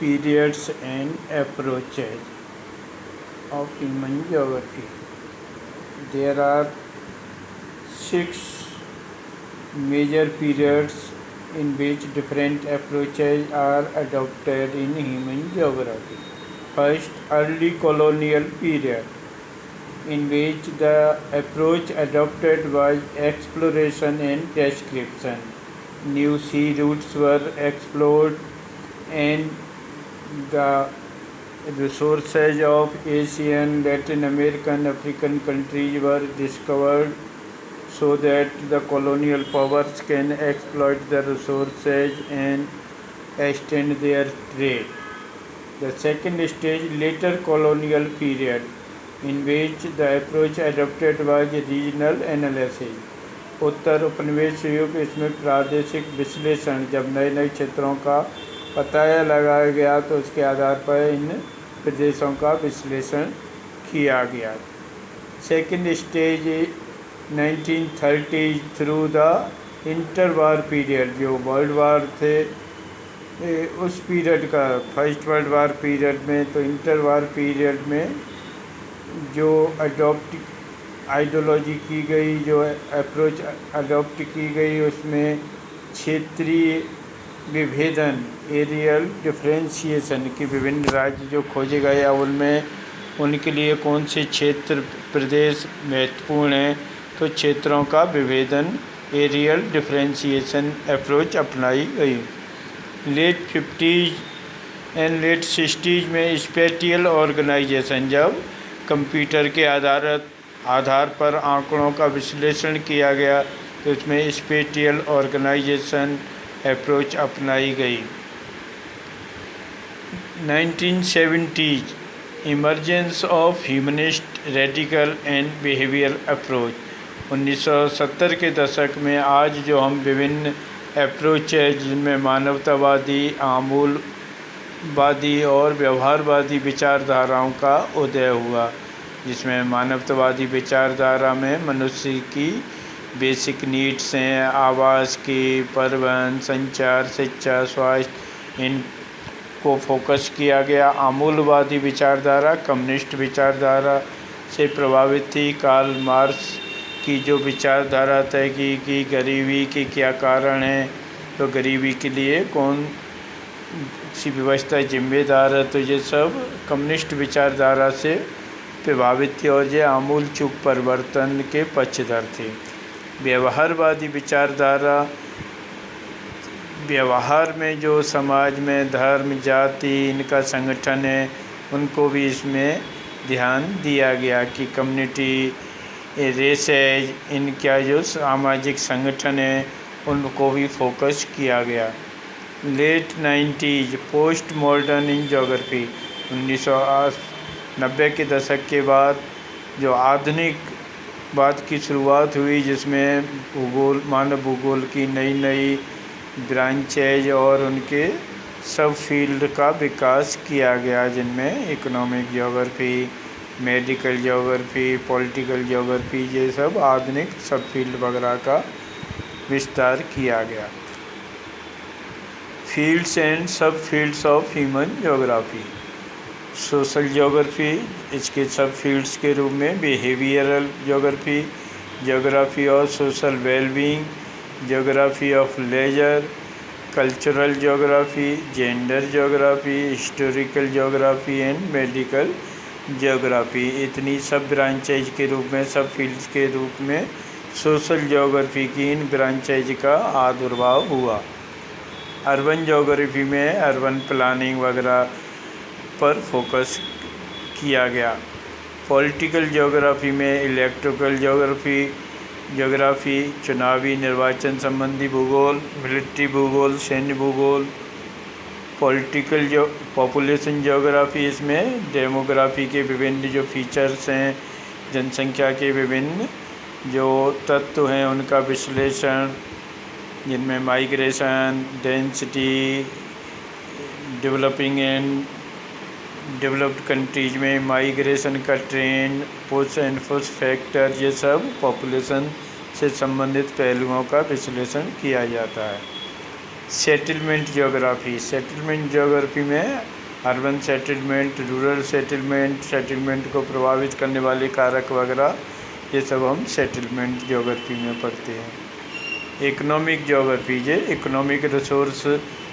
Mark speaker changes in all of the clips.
Speaker 1: Periods and approaches of human geography. There are 6 major periods in which different approaches are adopted in human geography. First, early colonial period, in which the approach adopted was exploration and description. New sea routes were explored and the resources of Asian, Latin American, African countries were discovered so that the colonial powers can exploit the resources and extend their trade. The second stage, later colonial period, in which the approach adopted was regional analysis. उत्तर उपनिवेश युग, इसमें प्रादेशिक विश्लेषण, जब नए नए क्षेत्रों का पता लगाया गया तो उसके आधार पर इन प्रदेशों का विश्लेषण किया गया। Second stage 1930 through the interwar period, जो वर्ल्ड वार थे उस पीरियड का, फर्स्ट वर्ल्ड वार पीरियड में, तो इंटरवार पीरियड में जो आइडियोलॉजी की गई, जो अप्रोच अडॉप्ट की गई, उसमें क्षेत्रीय विभेदन, एरियल डिफ्रेंशिएशन की विभिन्न राज्य जो खोजे गए और उनमें उनके लिए कौन से क्षेत्र प्रदेश महत्वपूर्ण हैं, तो क्षेत्रों का विभेदन, एरियल डिफ्रेंशिएशन अप्रोच अपनाई गई। Late 50s and let 60s में स्पेटियल ऑर्गेनाइजेशन, जब कंप्यूटर के आधार पर आंकड़ों का विश्लेषण किया गया तो उसमें स्पेटियल ऑर्गेनाइजेशन अप्रोच अपनाई गई। 1970s emergence of humanist radical and behaviour approach. 1970 के दशक में आज जो हम विभिन्न अप्रोच है जिनमें मानवतावादी, आमूलवादी और व्यवहारवादी विचारधाराओं का उदय हुआ, जिसमें मानवतावादी विचारधारा में मनुष्य की बेसिक नीड्स हैं, आवास की, परिवहन, संचार, शिक्षा, स्वास्थ्य, इन को फोकस किया गया। आमूलवादी विचारधारा कम्युनिस्ट विचारधारा से प्रभावित थी। कार्ल मार्क्स की जो विचारधारा तय की कि गरीबी के क्या कारण हैं, तो गरीबी के लिए कौन सी व्यवस्था जिम्मेदार है, तो ये सब कम्युनिस्ट विचारधारा से प्रभावित थे और ये आमूल चूक परिवर्तन के पक्षधर थे। व्यवहारवादी विचारधारा, व्यवहार में जो समाज में धर्म, जाति, इनका संगठन है, उनको भी इसमें ध्यान दिया गया कि कम्युनिटी, रेसेज, इनका जो सामाजिक संगठन है उनको भी फोकस किया गया। Late 90s post modern in geography, 1990 के दशक के बाद जो आधुनिक बात की शुरुआत हुई, जिसमें भूगोल, मानव भूगोल की नई नई ब्रांचेज और उनके सब फील्ड का विकास किया गया, जिनमें economic geography, medical geography, political geography, ये सब आधुनिक सब फील्ड वगैरह का विस्तार किया गया। Fields and sub fields of human geography. Social geography, इसके सब फील्ड्स के रूप में behavioural geography, geography of social wellbeing, geography of leisure, cultural geography, gender geography, historical geography and medical geography, इतनी सब ब्रांचेज के रूप में, सब फील्ड्स के रूप में सोशल ज्योग्राफी की इन ब्रांचेज का आविर्भाव हुआ। अर्बन ज्योग्राफी में अर्बन प्लानिंग वगैरह पर फोकस किया गया। पॉलिटिकल ज्योग्राफी में इलेक्ट्रिकल ज्योग्राफी, चुनावी निर्वाचन संबंधी भूगोल, मिलिट्री भूगोल, सैन्य भूगोल। पॉपुलेशन ज्योग्राफी, इसमें डेमोग्राफी के विभिन्न जो फीचर्स हैं, जनसंख्या के विभिन्न जो तत्व हैं उनका विश्लेषण, जिनमें migration, density, developing and developed countries में माइग्रेशन का trend, push and push factor, ये सब पॉपुलेशन से संबंधित पहलुओं का विश्लेषण किया जाता है। सेटलमेंट ज्योग्राफी में urban settlement, rural settlement, settlement को प्रभावित करने वाले कारक वगैरह, ये सब हम सेटलमेंट ज्योग्राफी में पढ़ते हैं। इकोनॉमिक ज्योग्राफी ये इकोनॉमिक रिसोर्स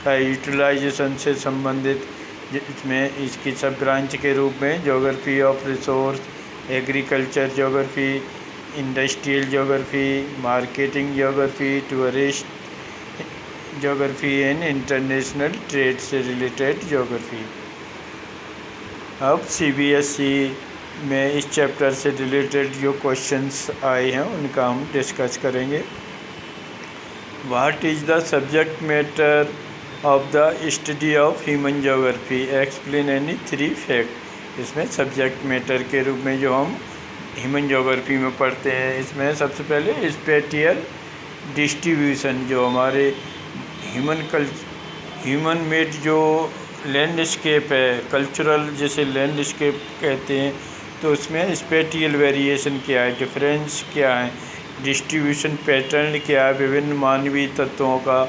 Speaker 1: का यूटिलाइजेशन से संबंधित, इसमें इसकी सब ब्रांच के रूप में geography of resource, agriculture geography, industrial geography, marketing geography, tourist geography and international trade से रिलेटेड ज्योग्राफी। अब सीबीएसई में इस चैप्टर से रिलेटेड जो क्वेश्चंस आए हैं उनका हम डिस्कस करेंगे। What is the subject matter of the study of human geography, explain any 3 fact. इसमें सब्जेक्ट मैटर के रूप में जो हम ह्यूमन ज्योग्राफी में पढ़ते हैं, इसमें सबसे पहले स्पेटियल डिस्ट्रीब्यूशन, जो हमारे ह्यूमन मेड जो लैंडस्केप है, कल्चरल जैसे लैंडस्केप कहते हैं, तो उसमें स्पेटियल वेरिएशन क्या है, डिफरेंस क्या है, डिस्ट्रीब्यूशन पैटर्न क्या है, विभिन्न मानवीय तत्वों का,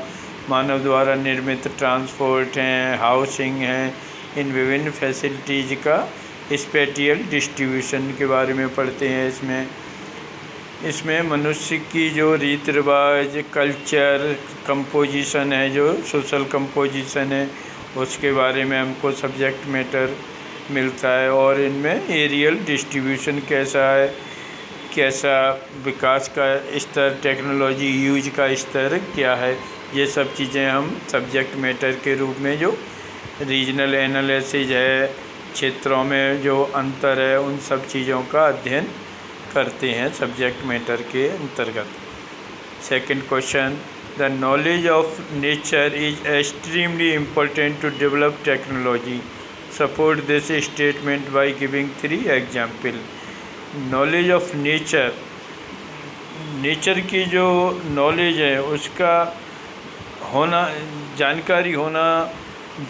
Speaker 1: मानव द्वारा निर्मित ट्रांसपोर्ट हैं, हाउसिंग हैं, इन विभिन्न फैसिलिटीज़ का स्पेटियल डिस्ट्रीब्यूशन के बारे में पढ़ते हैं। इसमें मनुष्य की जो रीति रिवाज, कल्चर, कंपोजिशन है, जो सोशल कंपोजिशन है, उसके बारे में हमको सब्जेक्ट मैटर मिलता है। और इनमें एरियल डिस्ट्रीब्यूशन कैसा है, कैसा विकास का स्तर, टेक्नोलॉजी यूज का स्तर क्या है, ये सब चीज़ें हम सब्जेक्ट मैटर के रूप में, जो रीजनल एनालिसिस है, क्षेत्रों में जो अंतर है, उन सब चीज़ों का अध्ययन करते हैं सब्जेक्ट मैटर के अंतर्गत। Second question, the knowledge of nature is extremely important to develop technology, support this statement by giving 3 example. Knowledge of nature की जो नॉलेज है उसका होना, जानकारी होना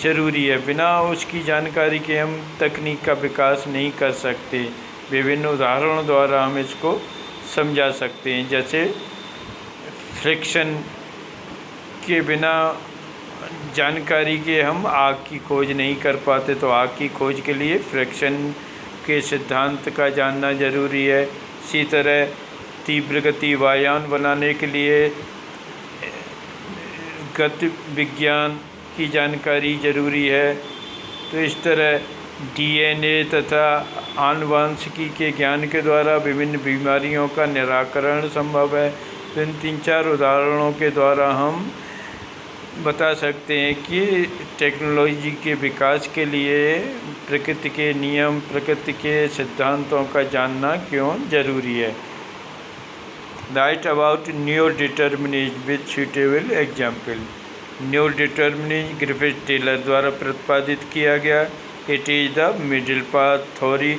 Speaker 1: ज़रूरी है। बिना उसकी जानकारी के हम तकनीक का विकास नहीं कर सकते। विभिन्न उदाहरणों द्वारा हम इसको समझा सकते हैं। जैसे फ्रिक्शन के बिना जानकारी के हम आग की खोज नहीं कर पाते, तो आग की खोज के लिए फ्रिक्शन के सिद्धांत का जानना ज़रूरी है। इसी तरह तीव्र गति वायुयान बनाने के लिए गति विज्ञान की जानकारी ज़रूरी है। तो इस तरह डीएनए तथा आनुवांशिकी के ज्ञान के द्वारा विभिन्न बीमारियों का निराकरण संभव है। तो इन 3-4 उदाहरणों के द्वारा हम बता सकते हैं कि टेक्नोलॉजी के विकास के लिए प्रकृति के नियम, प्रकृति के सिद्धांतों का जानना क्यों जरूरी है। Write about new determinism with suitable example. New determinism Griffith Taylor द्वारा प्रतिपादित किया गया। It is the middle path theory,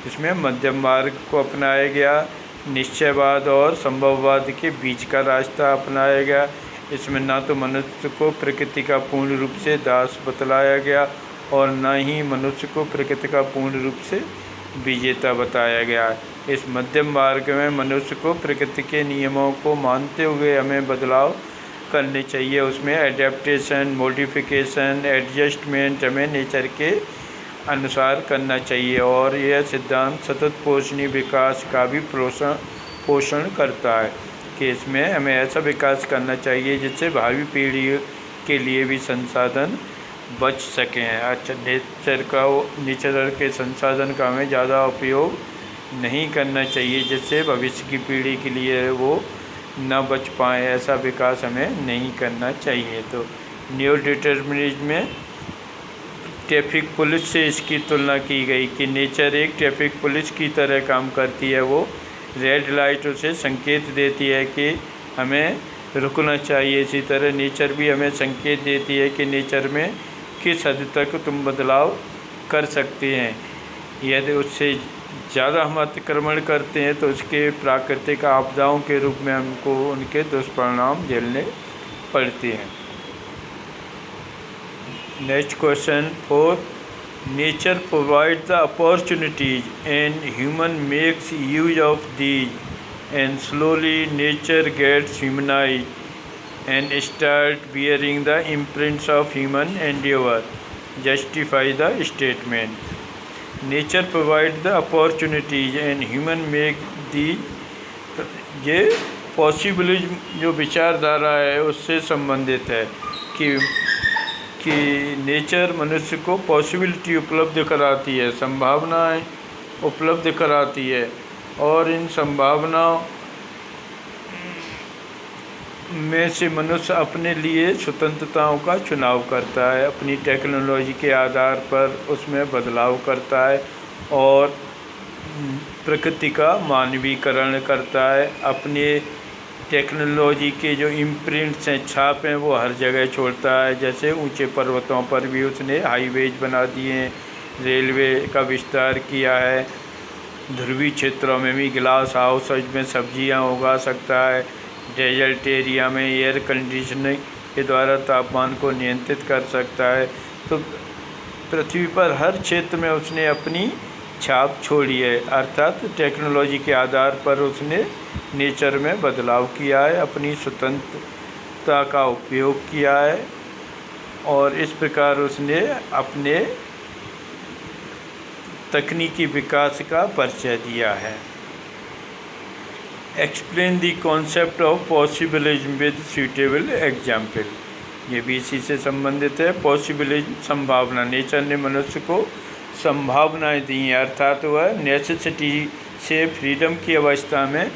Speaker 1: इसमें मध्यम मार्ग को अपनाया गया। निश्चयवाद और संभववाद के बीच का रास्ता अपनाया गया। इसमें ना तो मनुष्य को प्रकृति का पूर्ण रूप से दास बतलाया गया और न ही मनुष्य को प्रकृति का पूर्ण रूप से विजेता बताया गया। इस मध्यम मार्ग में मनुष्य को प्रकृति के नियमों को मानते हुए हमें बदलाव करने चाहिए। उसमें एडेप्टेशन, मॉडिफिकेशन, एडजस्टमेंट हमें नेचर के अनुसार करना चाहिए। और यह सिद्धांत सतत पोषणीय विकास का भी पोषण करता है कि इसमें हमें ऐसा विकास करना चाहिए जिससे भावी पीढ़ी के लिए भी संसाधन बच सकें। अच्छा, नेचर के संसाधन का हमें ज़्यादा उपयोग नहीं करना चाहिए जिससे भविष्य की पीढ़ी के लिए वो न बच पाए, ऐसा विकास हमें नहीं करना चाहिए। तो न्यू डिटर्मिनिज्म में ट्रैफिक पुलिस से इसकी तुलना की गई कि नेचर एक ट्रैफिक पुलिस की तरह काम करती है। वो रेड लाइट उसे संकेत देती है कि हमें रुकना चाहिए। इसी तरह नेचर भी हमें संकेत देती है कि नेचर में किस हद तक तुम बदलाव कर सकते हैं। यदि उससे ज़्यादा हम अतिक्रमण करते हैं तो उसके प्राकृतिक आपदाओं के रूप में हमको उनके दुष्परिणाम झेलने पड़ते हैं। Next question 4, nature provide the opportunities and human makes use of these and slowly nature gets humanise and start bearing the imprints of human endeavor justify the statement. Nature provides the opportunities and human make the ये possibilism जो विचारधारा है उससे संबंधित है कि nature मनुष्य को पॉसिबिलिटी उपलब्ध कराती है, संभावनाएं उपलब्ध कराती है और इन संभावनाओं में से मनुष्य अपने लिए स्वतंत्रताओं का चुनाव करता है, अपनी टेक्नोलॉजी के आधार पर उसमें बदलाव करता है और प्रकृति का मानवीकरण करता है। अपने टेक्नोलॉजी के जो इम्प्रिंट्स हैं, छाप हैं, वो हर जगह छोड़ता है। जैसे ऊंचे पर्वतों पर भी उसने हाईवेज बना दिए हैं, रेलवे का विस्तार किया है, ध्रुवीय क्षेत्रों में भी ग्लास हाउस में सब्जियां उगा सकता है, डेजर्ट एरिया में एयर कंडीशनिंग के द्वारा तापमान को नियंत्रित कर सकता है। तो पृथ्वी पर हर क्षेत्र में उसने अपनी छाप छोड़ी है, अर्थात टेक्नोलॉजी के आधार पर उसने नेचर में बदलाव किया है, अपनी स्वतंत्रता का उपयोग किया है और इस प्रकार उसने अपने तकनीकी विकास का परिचय दिया है। Explain the concept of possibilism with suitable example, ये भी इसी से संबंधित है। पॉसिबिलिज्म संभावना, नेचर ने मनुष्य को संभावनाएं दी हैं, अर्थात वह नेसेसिटी से फ्रीडम की अवस्था में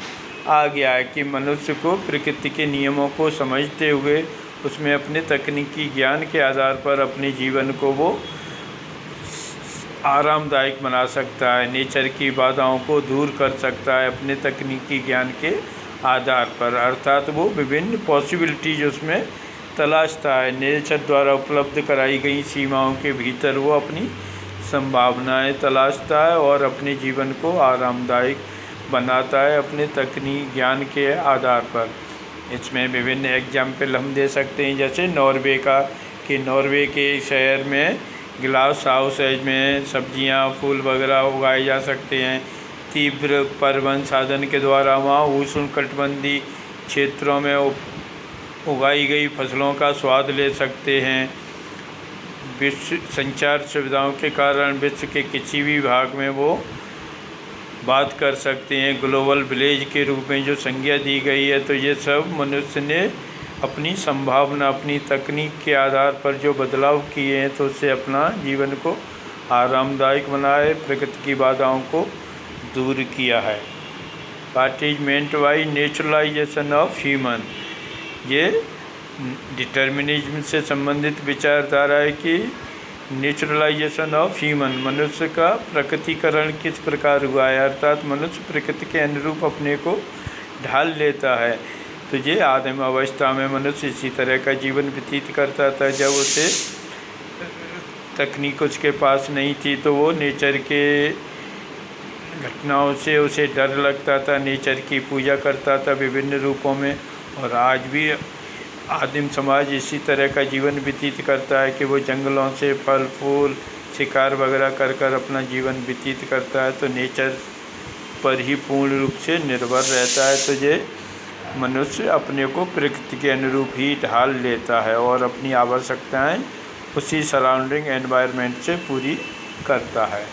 Speaker 1: आ गया है कि मनुष्य को प्रकृति के नियमों को समझते हुए उसमें अपने तकनीकी ज्ञान के आधार पर अपने जीवन को वो आरामदायक बना सकता है, नेचर की बाधाओं को दूर कर सकता है अपने तकनीकी ज्ञान के आधार पर, अर्थात वो विभिन्न पॉसिबिलिटीज उसमें तलाशता है। नेचर द्वारा उपलब्ध कराई गई सीमाओं के भीतर वो अपनी संभावनाएं तलाशता है और अपने जीवन को आरामदायक बनाता है अपने तकनीकी ज्ञान के आधार पर। इसमें विभिन्न एग्जाम्पल हम दे सकते हैं, जैसे नॉर्वे का, कि नॉर्वे के शहर में ग्लास हाउस में सब्जियां, फूल वगैरह उगाए जा सकते हैं। तीव्र परिवहन साधन के द्वारा वहाँ उष्णकटिबंधीय क्षेत्रों में उगाई गई फसलों का स्वाद ले सकते हैं। विश्व संचार सुविधाओं के कारण विश्व के किसी भी भाग में वो बात कर सकते हैं। ग्लोबल विलेज के रूप में जो संज्ञा दी गई है, तो ये सब मनुष्य ने अपनी संभावना, अपनी तकनीक के आधार पर जो बदलाव किए हैं, तो उससे अपना जीवन को आरामदायक बनाए, प्रकृति की बाधाओं को दूर किया है। What is meant by naturalisation of human, ये डिटर्मिनिज्म से संबंधित विचारधारा है कि नेचुरलाइजेशन ऑफ ह्यूमन, मनुष्य का प्रकृतिकरण किस प्रकार हुआ है, अर्थात मनुष्य प्रकृति के अनुरूप अपने को ढाल लेता है। तो ये आदिम अवस्था में मनुष्य इसी तरह का जीवन व्यतीत करता था। जब उसे तकनीक उसके पास नहीं थी तो वो नेचर के घटनाओं से उसे डर लगता था, नेचर की पूजा करता था विभिन्न रूपों में। और आज भी आदिम समाज इसी तरह का जीवन व्यतीत करता है कि वो जंगलों से फल फूल शिकार वगैरह कर कर अपना जीवन व्यतीत करता है, तो नेचर पर ही पूर्ण रूप से निर्भर रहता है। तो ये मनुष्य अपने को प्रकृति के अनुरूप ही ढाल लेता है और अपनी आवश्यकताएं उसी सराउंडिंग एनवायरनमेंट से पूरी करता है।